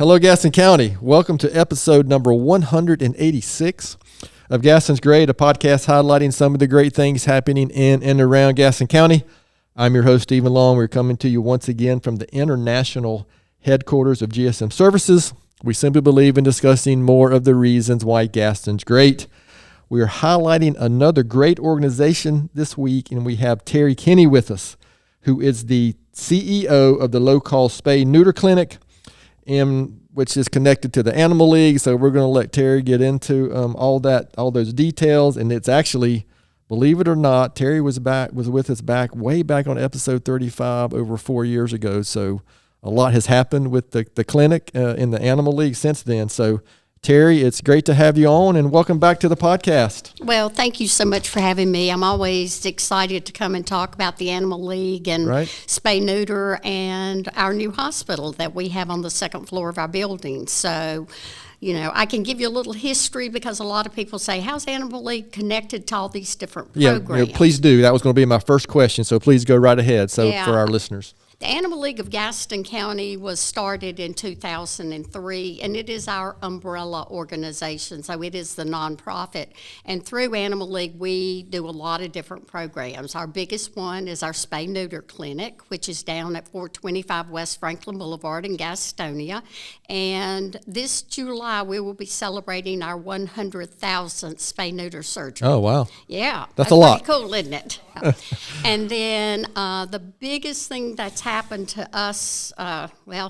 Hello, Gaston County. Welcome to episode number 186 of Gaston's Great, a podcast highlighting some of the great things happening in and around Gaston County. I'm your host, Stephen Long. We're coming to you once again from the international headquarters of GSM Services. We simply believe in discussing more of the reasons why Gaston's great. We are highlighting another great organization this week, and we have Terry Kinney with us, who is the CEO of the Low Cost Spay Neuter Clinic, which is connected to the Animal League. So we're going to let Terry get into all those details. And it's actually, believe it or not, Terry was with us way back on episode 35 over 4 years ago. So a lot has happened with the clinic in the Animal League since then. So Terry, it's great to have you on, and welcome back to the podcast. Well, thank you so much for having me. I'm always excited to come and talk about the Animal League and Spay Neuter and our new hospital that we have on the second floor of our building. So, I can give you a little history because a lot of people say, how's Animal League connected to all these different programs? Yeah, please do. That was going to be my first question, so please go right ahead for our listeners. The Animal League of Gaston County was started in 2003, and it is our umbrella organization, so it is the nonprofit. And through Animal League, we do a lot of different programs. Our biggest one is our Spay Neuter Clinic, which is down at 425 West Franklin Boulevard in Gastonia. And this July, we will be celebrating our 100,000th Spay Neuter surgery. Oh, wow. Yeah. That's a lot. Pretty cool, isn't it? And then the biggest thing that's happened to us,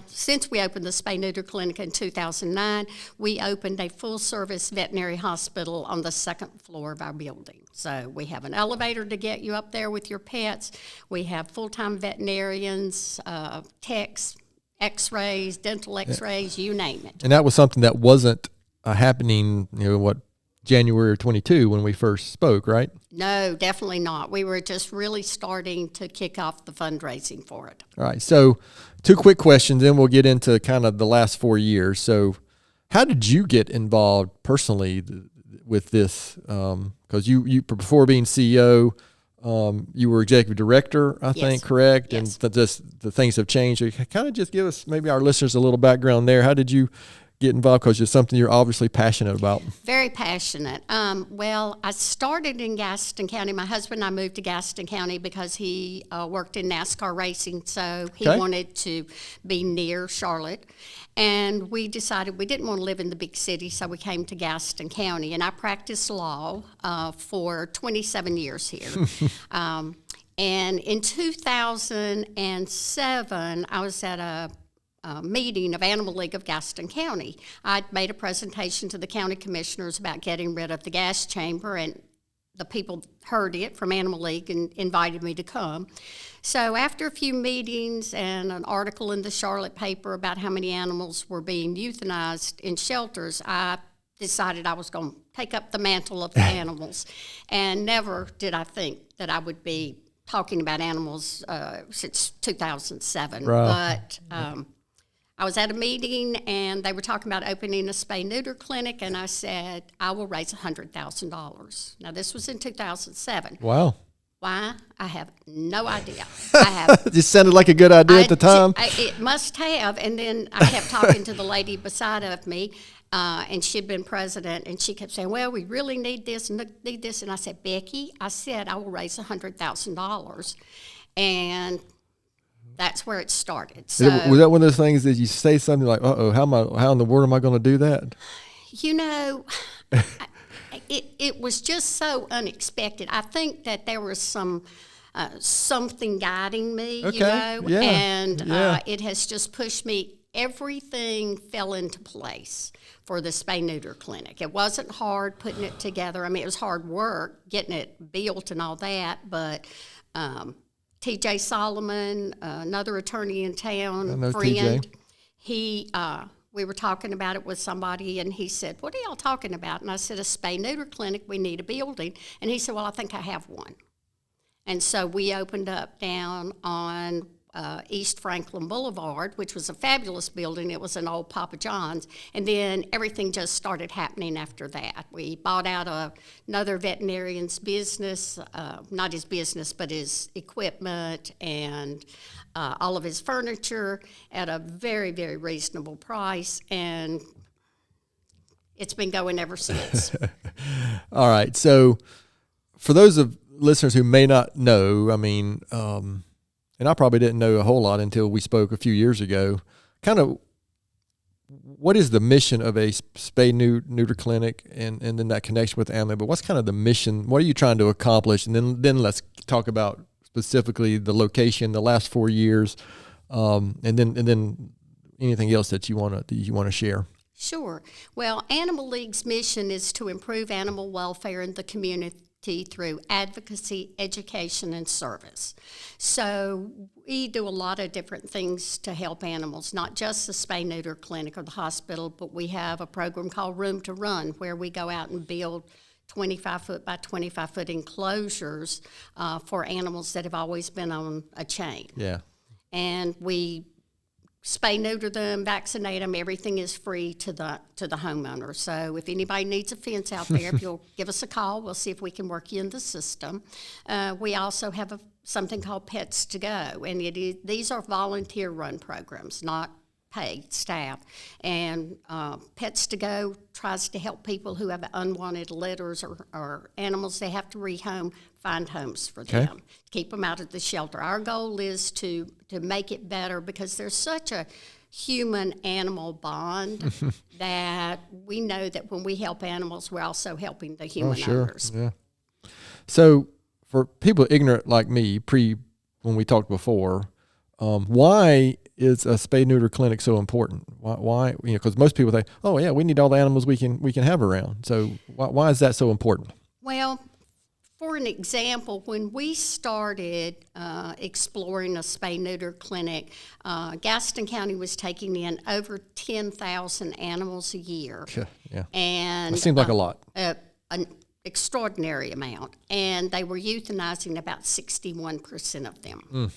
since we opened the Spay Neuter Clinic in 2009, we opened a full-service veterinary hospital on the second floor of our building. So we have an elevator to get you up there with your pets. We have full-time veterinarians, techs, x-rays, dental x-rays, you name it. And that was something that wasn't happening, January of 22 when we first spoke, right? No, definitely not. We were just really starting to kick off the fundraising for it. All right. So 2 quick questions, then we'll get into kind of the last 4 years. So how did you get involved personally with this? Because you before being CEO, you were executive director, I think, correct? Yes. And the things have changed. So kind of just give us, maybe our listeners, a little background there. How did you get involved, because it's something you're obviously passionate about? Very passionate. I started in Gaston County. My husband and I moved to Gaston County because he worked in NASCAR racing, so he wanted to be near Charlotte. And we decided we didn't want to live in the big city, so we came to Gaston County. And I practiced law for 27 years here. And in 2007, I was at a meeting of Animal League of Gaston County. I'd made a presentation to the county commissioners about getting rid of the gas chamber, and the people heard it from Animal League and invited me to come. So after a few meetings and an article in the Charlotte paper about how many animals were being euthanized in shelters, I decided I was going to take up the mantle of the animals. And never did I think that I would be talking about animals since 2007. Right. But I was at a meeting, and they were talking about opening a Spay Neuter clinic, and I said, I will raise $100,000. Now, this was in 2007. Wow. Why? I have no idea. It just sounded like a good idea at the time. It must have, and then I kept talking to the lady beside of me, and she'd been president, and she kept saying, well, we really need this and need this. And I said, Becky, I will raise $100,000. And that's where it started. So, was that one of those things that you say something like, how in the world am I going to do that? It was just so unexpected. I think that there was something guiding me, and it has just pushed me. Everything fell into place for the Spay Neuter Clinic. It wasn't hard putting it together. I mean, it was hard work getting it built and all that, but T.J. Solomon, another attorney in town, friend, we were talking about it with somebody, and he said, what are y'all talking about? And I said, a Spay Neuter Clinic, we need a building. And he said, well, I think I have one. And so we opened up down on East Franklin Boulevard, which was a fabulous building. It was an old Papa John's. And then everything just started happening after that. We bought out another veterinarian's business, not his business, but his equipment and all of his furniture at a very, very reasonable price. And it's been going ever since. All right. So for those of listeners who may not know, I mean, and I probably didn't know a whole lot until we spoke a few years ago, kind of what is the mission of a spay neuter clinic and then that connection with animal, but what's kind of the mission? What are you trying to accomplish? And then let's talk about specifically the location, the last 4 years, and then anything else that you want to share. Sure. Well, Animal League's mission is to improve animal welfare in the community through advocacy, education, and service. So we do a lot of different things to help animals, not just the spay neuter clinic or the hospital, but we have a program called Room to Run where we go out and build 25-foot by 25-foot enclosures for animals that have always been on a chain. Yeah. And we spay neuter them, vaccinate them. Everything is free to the homeowner. So if anybody needs a fence out there, if you'll give us a call, we'll see if we can work you in the system. We also have something called Pets to Go, and these are volunteer-run programs, not paid staff. And Pets to Go tries to help people who have unwanted litters or animals they have to rehome, find homes for them, keep them out of the shelter. Our goal is to make it better because there's such a human-animal bond that we know that when we help animals, we're also helping the human owners. Yeah. So for people ignorant like me, when we talked before, why is a spay neuter clinic so important? Why? Because most people think, oh yeah, we need all the animals we can have around. So why is that so important? Well, for an example, when we started exploring a spay neuter clinic, Gaston County was taking in over 10,000 animals a year. Yeah. And it seemed like a lot. An extraordinary amount. And they were euthanizing about 61% of them.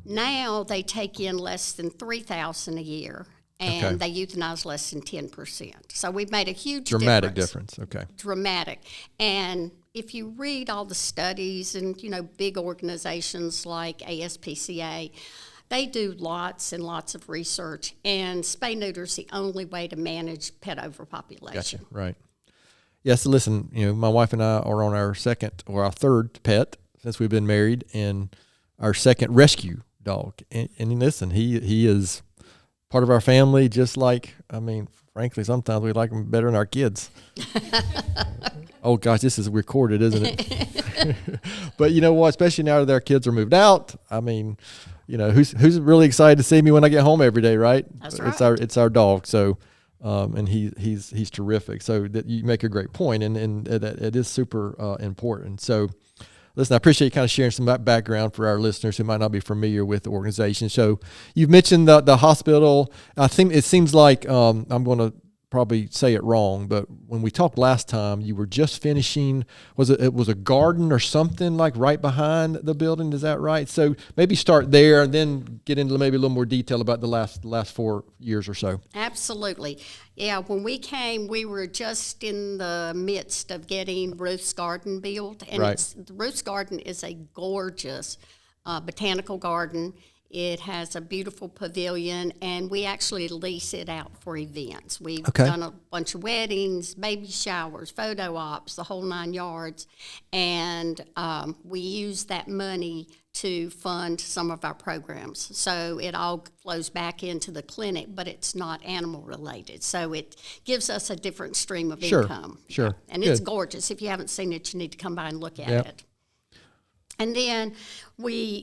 Now they take in less than 3,000 a year, and they euthanize less than 10%. So we've made a huge dramatic difference. Okay. Dramatic. And if you read all the studies and, big organizations like ASPCA, they do lots and lots of research, and spay neuter is the only way to manage pet overpopulation. Gotcha. Right. Yes. So listen, my wife and I are on our second or our third pet since we've been married, and our second rescue dog. And listen, he is part of our family, just like, frankly, sometimes we like him better than our kids. Oh gosh, this is recorded, isn't it? But you know what? Especially now that our kids are moved out. Who's really excited to see me when I get home every day, right? That's right. It's our dog. So, and he's terrific. So that you make a great point, and it is super important. So, listen, I appreciate you kind of sharing some background for our listeners who might not be familiar with the organization. So, you've mentioned the hospital. I think it seems like I'm going to probably say it wrong, but when we talked last time, you were just finishing, it was a garden or something like right behind the building, is that right? So maybe start there and then get into maybe a little more detail about the last 4 years or so. Absolutely. Yeah, when we came, we were just in the midst of getting Ruth's Garden built, and Ruth's Garden is a gorgeous botanical garden. It has a beautiful pavilion, and we actually lease it out for events. We've done a bunch of weddings, baby showers, photo ops, the whole 9 yards, and we use that money to fund some of our programs. So it all flows back into the clinic, but it's not animal related. So it gives us a different stream of income. Sure. And it's gorgeous. If you haven't seen it, you need to come by and look at it. And then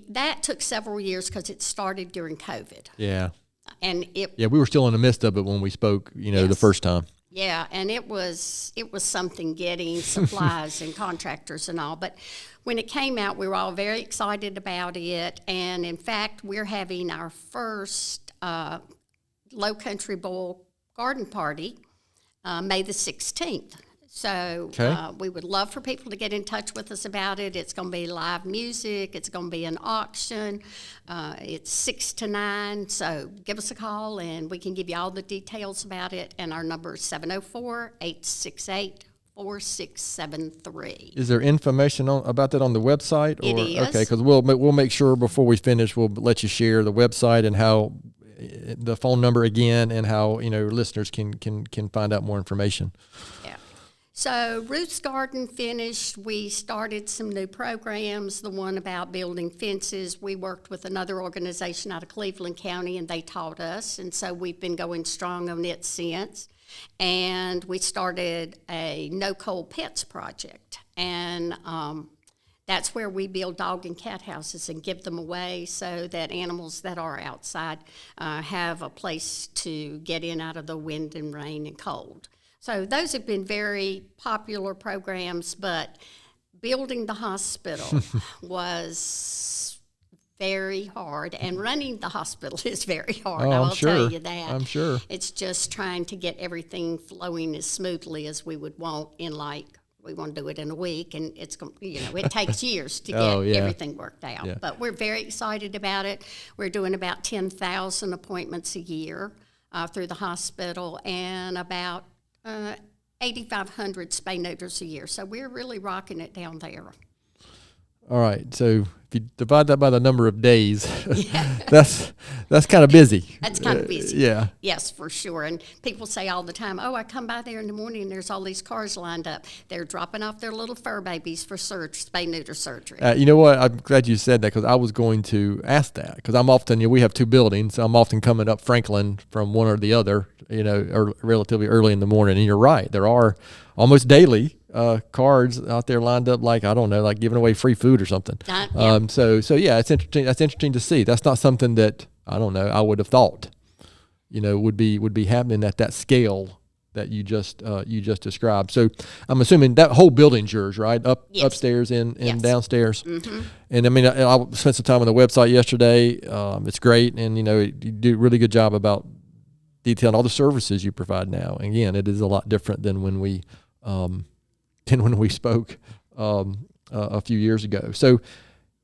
that took several years because it started during COVID. Yeah. And we were still in the midst of it when we spoke, the first time. Yeah, and it was something getting supplies and contractors and all. But when it came out, we were all very excited about it. And in fact, we're having our first Low Country Bowl garden party May the 16th. So we would love for people to get in touch with us about it. It's going to be live music. It's going to be an auction. It's 6 to 9. So give us a call, and we can give you all the details about it. And our number is 704-868-4673. Is there information about that on the website? It is. Okay, because we'll make sure before we finish, we'll let you share the website and how the phone number again, and how listeners can find out more information. Yeah. So Ruth's Garden finished. We started some new programs, the one about building fences. We worked with another organization out of Cleveland County, and they taught us, and so we've been going strong on it since. And we started a no-cold pets project, and that's where we build dog and cat houses and give them away so that animals that are outside have a place to get in out of the wind and rain and cold. So those have been very popular programs, but building the hospital was very hard, and running the hospital is very hard. I will tell you that. I'm sure. It's just trying to get everything flowing as smoothly as we would want we want to do it in a week, and it's it takes years to get everything worked out. Yeah. But we're very excited about it. We're doing about 10,000 appointments a year through the hospital, and about 8,500 spay neuters a year. So we're really rocking it down there. All right. So if you divide that by the number of days, that's kind of busy. That's kind of busy. Yeah. Yes, for sure. And people say all the time, I come by there in the morning and there's all these cars lined up. They're dropping off their little fur babies for spay neuter surgery. You know what? I'm glad you said that, because I was going to ask that, because I'm often, we have two buildings, so I'm often coming up Franklin from one or the other, relatively early in the morning. And you're right. There are almost daily cards out there lined up, like giving away free food or something. So yeah, it's interesting. That's interesting to see. That's not something that I would have thought, would be happening at that scale that you just described. So I'm assuming that whole building's yours, right? Upstairs and downstairs. Mm-hmm. And I spent some time on the website yesterday. It's great, and you do a really good job about detailing all the services you provide now. And again, it is a lot different than when we spoke a few years ago. So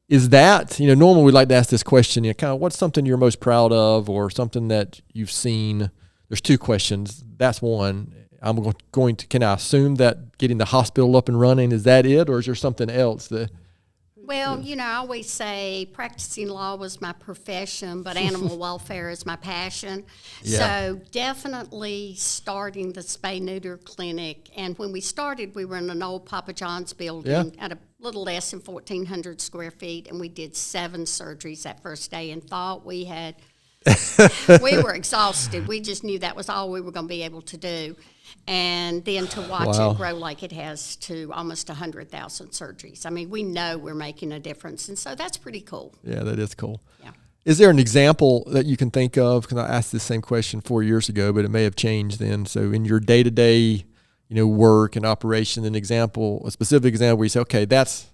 is that, normally we like to ask this question, kind of what's something you're most proud of, or something that you've seen? There's two questions. That's one. I'm going to, can I assume that getting the hospital up and running, is that it, or is there something else that? Well, I always say practicing law was my profession, but animal welfare is my passion. Yeah. So definitely starting the spay neuter clinic. And when we started, we were in an old Papa John's building at a little less than 1,400 square feet, and we did 7 surgeries that first day and thought we had we were exhausted. We just knew that was all we were going to be able to do. And then to watch it grow like it has to almost 100,000 surgeries. We know we're making a difference. And so that's pretty cool. Yeah, that is cool. Yeah. Is there an example that you can think of? Because I asked this same question 4 years ago, but it may have changed then. So in your day-to-day, work and operation, a specific example where you say, okay, that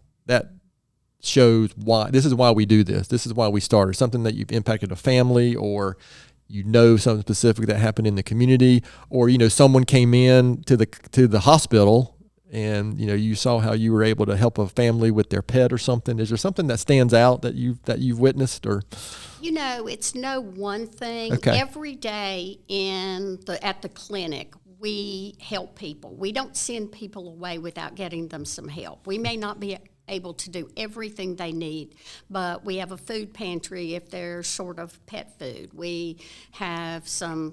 shows why, this is why we do this. This is why we started. Something that you've impacted a family, or something specific that happened in the community, or someone came in to the hospital and you saw how you were able to help a family with their pet or something. Is there something that stands out that you've witnessed? Or it's no one thing. Okay. Every day at the clinic, we help people. We don't send people away without getting them some help. We may not be able to do everything they need, but we have a food pantry if they're short of pet food. We have some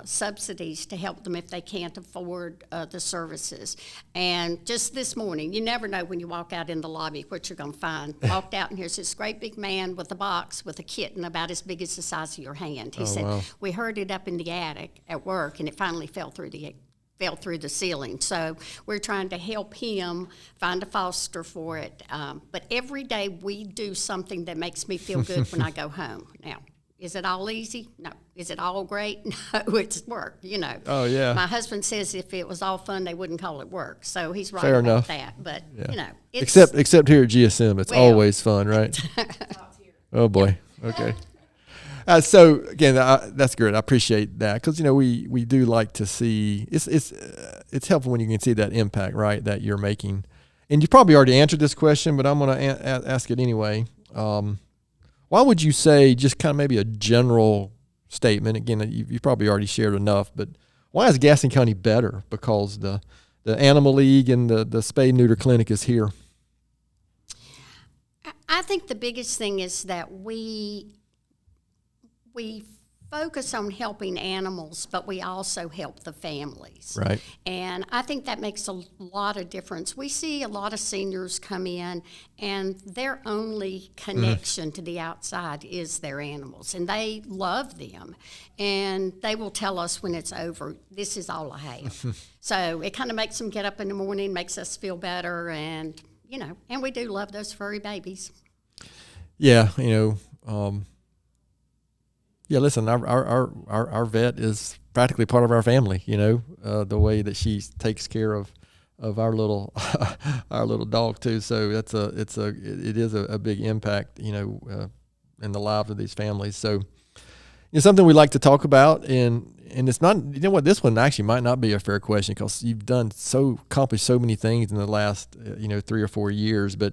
subsidies to help them if they can't afford the services. And just this morning, you never know when you walk out in the lobby what you're going to find. Walked out, and here's this great big man with a box with a kitten about as big as the size of your hand. He said, wow. We heard it up in the attic at work, and it finally fell through the ceiling. So we're trying to help him find a foster for it. But every day we do something that makes me feel good when I go home. Now, is it all easy? No. Is it all great? No, it's work, Oh, yeah. My husband says if it was all fun, they wouldn't call it work. So he's right Fair about enough. that. But, it's... Except here at GSM, it's always fun, right? Oh, boy. Okay. So again, that's great. I appreciate that, because we do like to see it's it's helpful when you can see that impact, right, that you're making. And you probably already answered this question, but I'm going to ask it anyway. Why would you say, just kind of maybe a general statement, again, you probably already shared enough, but why is Gaston County better? Because the Animal League and the Spay Neuter Clinic is here. I think the biggest thing is that we focus on helping animals, but we also help the families. Right. And I think that makes a lot of difference. We see a lot of seniors come in, and their only connection to the outside is their animals, and they love them. And they will tell us when it's over, this is all I have. So it kind of makes them get up in the morning, makes us feel better, and, and we do love those furry babies. Yeah, yeah, listen, our vet is practically part of our family, the way that she takes care of our little our little dog too. So it is a big impact, in the lives of these families. So it's something we like to talk about, and it's not, this one actually might not be a fair question because you've accomplished so many things in the last 3 or 4 years, but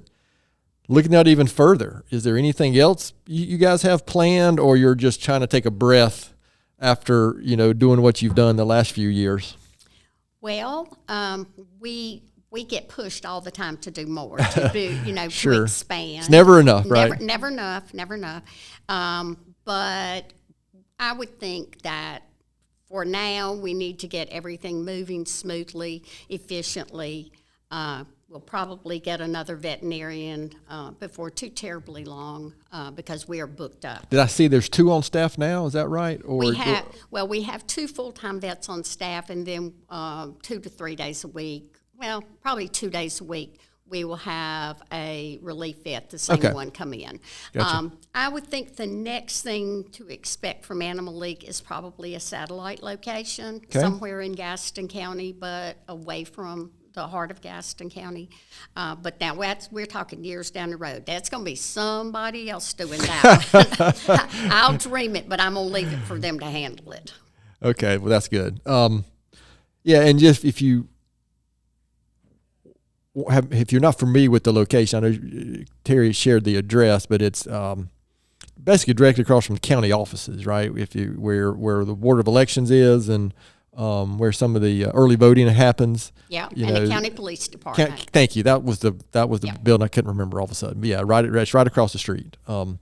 looking out even further, is there anything else you guys have planned, or you're just trying to take a breath after, doing what you've done the last few years? Well, we get pushed all the time to do more, to do, sure. to expand. It's never enough, right? Never enough. But I would think that for now, we need to get everything moving smoothly, efficiently. We'll probably get another veterinarian before too terribly long because we are booked up. Did I see there's 2 on staff now? Is that right? Or we have 2 full-time vets on staff, and then 2 to 3 days a week. Well, probably 2 days a week. We will have a relief vet, the same one, come in. Gotcha. I would think the next thing to expect from Animal League is probably a satellite location somewhere in Gaston County, but away from the heart of Gaston County. But now we're talking years down the road. That's going to be somebody else doing that. I'll dream it, but I'm going to leave it for them to handle it. Okay, well, that's good. Yeah, and just if you're not familiar with the location, I know Terry shared the address, but it's basically directly across from the county offices, right? Where the Board of Elections is, and where some of the early voting happens. Yeah, the county police department. Thank you. That was the building I couldn't remember all of a sudden. But yeah, it's right across the street. So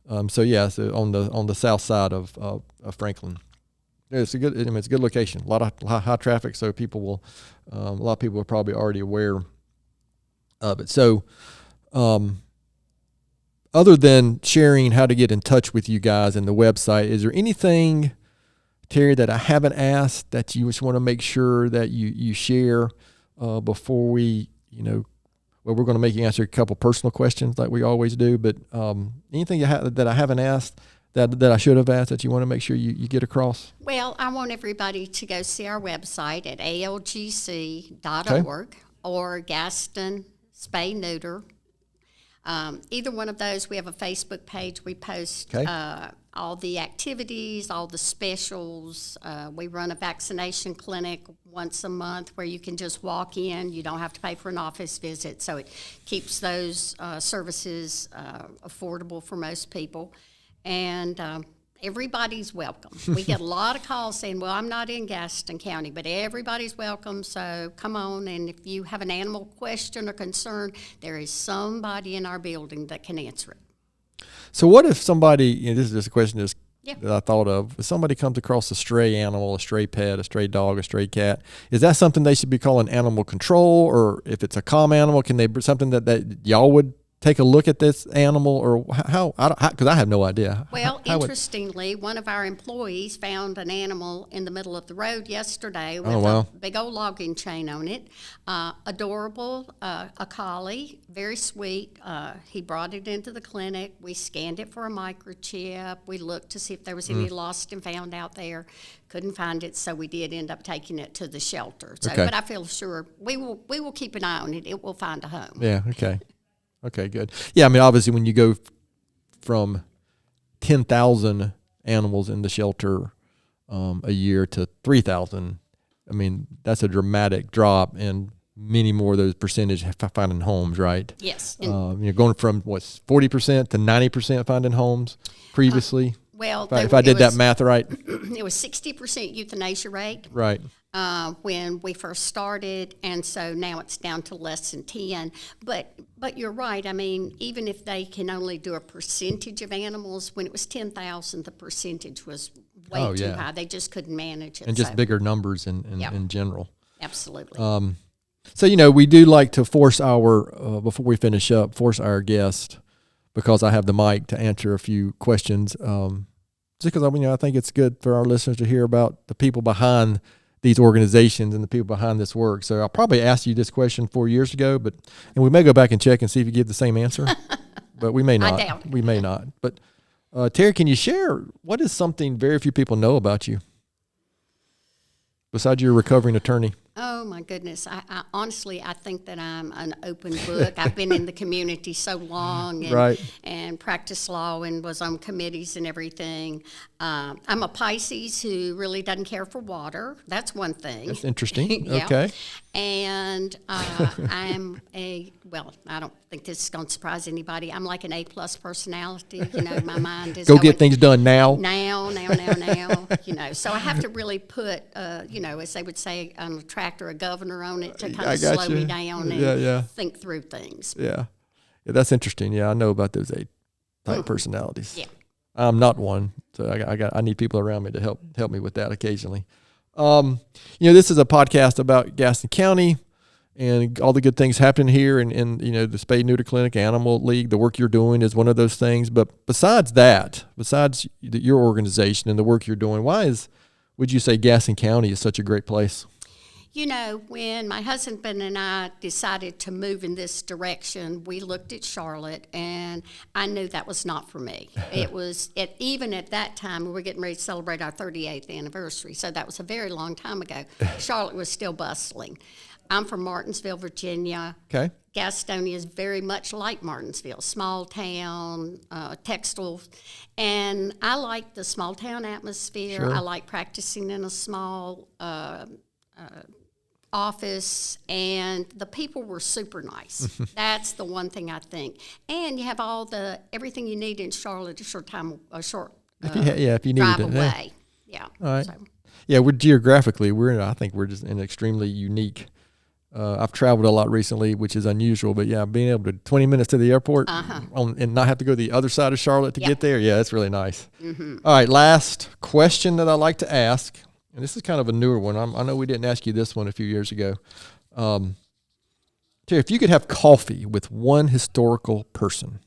on the south side of Franklin. It's a good location. A lot of high traffic, so a lot of people are probably already aware of it. So, other than sharing how to get in touch with you guys and the website, is there anything, Terry, that I haven't asked that you just want to make sure that you share before we, we're going to make you answer a couple personal questions like we always do, but anything that I haven't asked that I should have asked that you want to make sure you get across? Well, I want everybody to go see our website at algc.org or Gaston Spay Neuter. Either one of those. We have a Facebook page. We post all the activities, all the specials. We run a vaccination clinic once a month where you can just walk in. You don't have to pay for an office visit, so it keeps those services affordable for most people. And everybody's welcome. We get a lot of calls saying, well, I'm not in Gaston County, but everybody's welcome, so come on. And if you have an animal question or concern, there is somebody in our building that can answer it. So what if somebody, this is just a question that I thought of, if somebody comes across a stray animal, a stray pet, a stray dog, a stray cat, is that something they should be calling animal control? Or if it's a calm animal, can they something that y'all would take a look at this animal, or how? Because I have no idea. Well, interestingly, one of our employees found an animal in the middle of the road yesterday with a big old logging chain on it. Adorable, a collie, very sweet. He brought it into the clinic. We scanned it for a microchip. We looked to see if there was any lost and found out there. Couldn't find it, so we did end up taking it to the shelter. So, but I feel sure we will keep an eye on it. It will find a home. Yeah. Okay. Okay, good. Yeah, I mean, obviously, when you go from 10,000 animals in the shelter a year to 3,000 I mean, that's a dramatic drop, and many more of those percentage finding homes, right? Yes. Going from 40% to 90% finding homes previously. Well, if I did that math right, it was 60% euthanasia rate. Right. When we first started, and so now it's down to less than 10. But you're right. I mean, even if they can only do a percentage of animals, when it was 10,000, the percentage was way too high. They just couldn't manage it. And just bigger numbers in general. Absolutely. So, we do like to force before we finish up, force our guest, because I have the mic, to answer a few questions. Just because I think it's good for our listeners to hear about the people behind these organizations and the people behind this work. So I'll probably ask you this question 4 years ago, and we may go back and check and see if you give the same answer, but we may not. I doubt it. We may not. But Terry, can you share what is something very few people know about you besides you're a recovering attorney? Oh, my goodness. I honestly, I think that I'm an open book. I've been in the community so long and practiced law and was on committees and everything. I'm a Pisces who really doesn't care for water. That's one thing. That's interesting. Yeah. Okay. And I'm I don't think this is going to surprise anybody. I'm like an A-plus personality. My mind is Go get things done now. Now. So I have to really put, as they would say on a tractor, a governor on it to kind of slow me down and think through things. Yeah, that's interesting. Yeah, I know about those A-type personalities. Yeah. I'm not one, so I need people around me to help me with that occasionally. This is a podcast about Gaston County and all the good things happening here, and the Spay Neuter Clinic, Animal League. The work you're doing is one of those things. But besides your organization and the work you're doing, would you say Gaston County is such a great place? When my husband and I decided to move in this direction, we looked at Charlotte, and I knew that was not for me. It was, even at that time, we were getting ready to celebrate our 38th anniversary, so that was a very long time ago. Charlotte was still bustling. I'm from Martinsville, Virginia. Okay. Gastonia is very much like Martinsville, small town, textile, and I like the small town atmosphere. Sure. I like practicing in a small office, and the people were super nice. That's the one thing I think. And you have everything you need in Charlotte, if you need drive it away. Yeah. All right. So. Yeah, geographically, I think we're just in extremely unique. I've traveled a lot recently, which is unusual, but being able to 20 minutes to the airport and not have to go to the other side of Charlotte to get there. Yeah, that's really nice. Mm-hmm. All right. Last question that I like to ask. And this is kind of a newer one. I know we didn't ask you this one a few years ago. Terry, if you could have coffee with one historical person,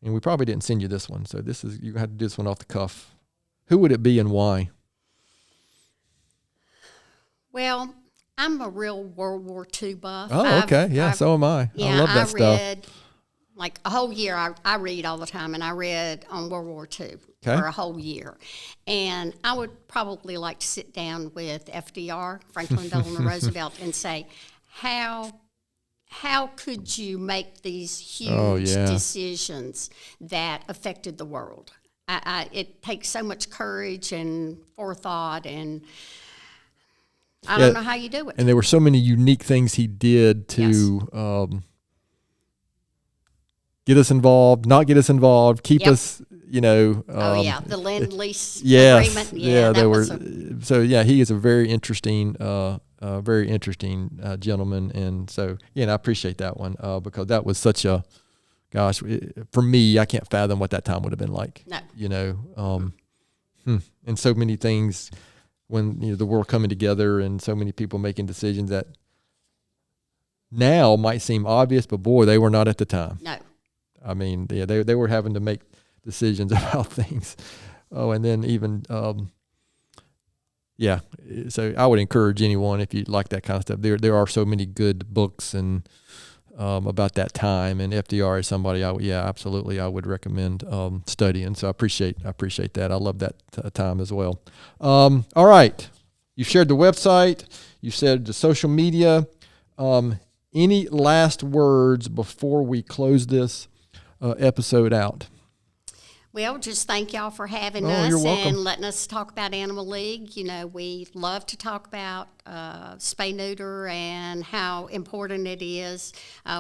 and we probably didn't send you this one, so you had to do this one off the cuff. Who would it be and why? Well, I'm a real World War II buff. Oh, okay. So am I. Yeah, I love that stuff. Read, like a whole year, I read all the time, and I read on World War II for a whole year. And I would probably like to sit down with FDR, Franklin Delano Roosevelt, and say, how could you make these huge decisions that affected the world? It takes so much courage and forethought, and I don't know how you do it. And there were so many unique things he did to get us involved, not get us involved, keep us, the Lend-Lease agreement. Yeah, there were. He is a very interesting gentleman, and so and I appreciate that one because that was such a, for me, I can't fathom what that time would have been like. No. And so many things when the world coming together and so many people making decisions that now might seem obvious, but boy, they were not at the time. No. I mean, they were having to make decisions about things. Oh, and then even, so I would encourage anyone, if you like that kind of stuff, there are so many good books and about that time, and FDR is somebody I would recommend studying. So I appreciate that. I love that time as well. All right. You shared the website. You said the social media. Any last words before we close this episode out? Well, just thank y'all for having you're us welcome. and letting us talk about Animal League. You know, we love to talk about spay neuter and how important it is.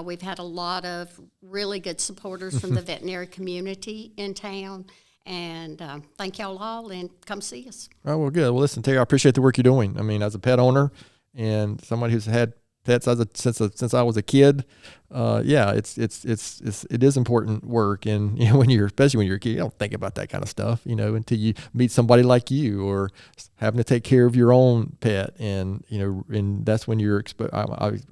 We've had a lot of really good supporters from the veterinary community in town. And thank y'all all, and come see us. Oh, well, good. Well, listen, Terry, I appreciate the work you're doing. I mean, as a pet owner and somebody who's had pets since I was a kid, it is important work. And especially when you're a kid, you don't think about that kind of stuff, until you meet somebody like you or having to take care of your own pet, and and that's when you're exposed. Eyes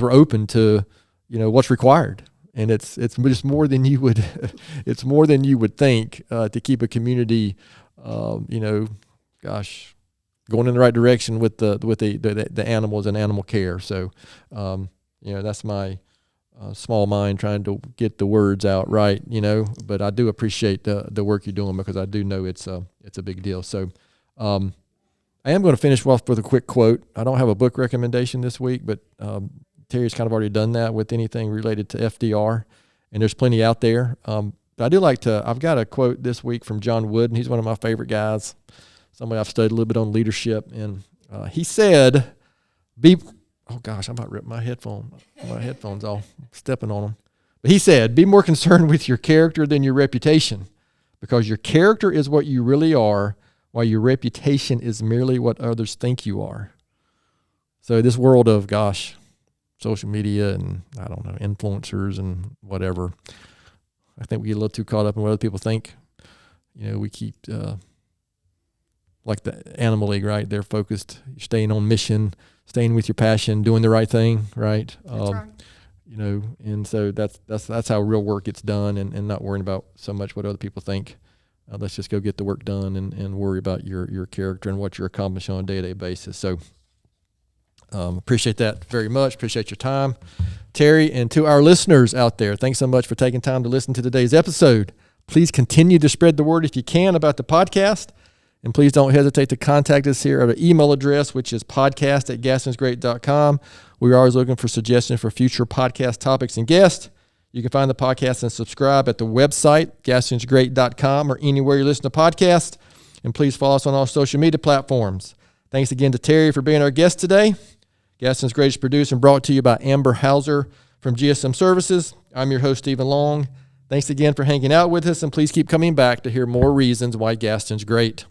were open to what's required. And it's just more than you would, it's more than you would think to keep a community, going in the right direction with the animals and animal care. So, that's my small mind trying to get the words out right, But I do appreciate the work you're doing, because I do know it's a big deal. So, I am going to finish off with a quick quote. I don't have a book recommendation this week, but Terry's kind of already done that with anything related to FDR, and there's plenty out there. But I do I've got a quote this week from John Wooden. He's one of my favorite guys, somebody I've studied a little bit on leadership. And he said, I'm about to rip my headphones off, stepping on them. But he said, be more concerned with your character than your reputation, because your character is what you really are, while your reputation is merely what others think you are. So this world of, social media and, I don't know, influencers and whatever, I think we get a little too caught up in what other people think. We keep, like the Animal League, right? They're focused, staying on mission, staying with your passion, doing the right thing, right? That's right. And so that's how real work gets done, and not worrying about so much what other people think. Let's just go get the work done and worry about your character and what you're accomplishing on a day-to-day basis. So, appreciate that very much. Appreciate your time, Terry. And to our listeners out there, thanks so much for taking time to listen to today's episode. Please continue to spread the word if you can about the podcast. And please don't hesitate to contact us here at our email address, which is podcast@gastonsgreat.com. We're always looking for suggestions for future podcast topics and guests. You can find the podcast and subscribe at the website, gastonsgreat.com, or anywhere you listen to podcasts. And please follow us on all social media platforms. Thanks again to Terry for being our guest today. Gaston's Great is produced and brought to you by Amber Hauser from GSM Services. I'm your host, Stephen Long. Thanks again for hanging out with us, and please keep coming back to hear more reasons why Gaston's great.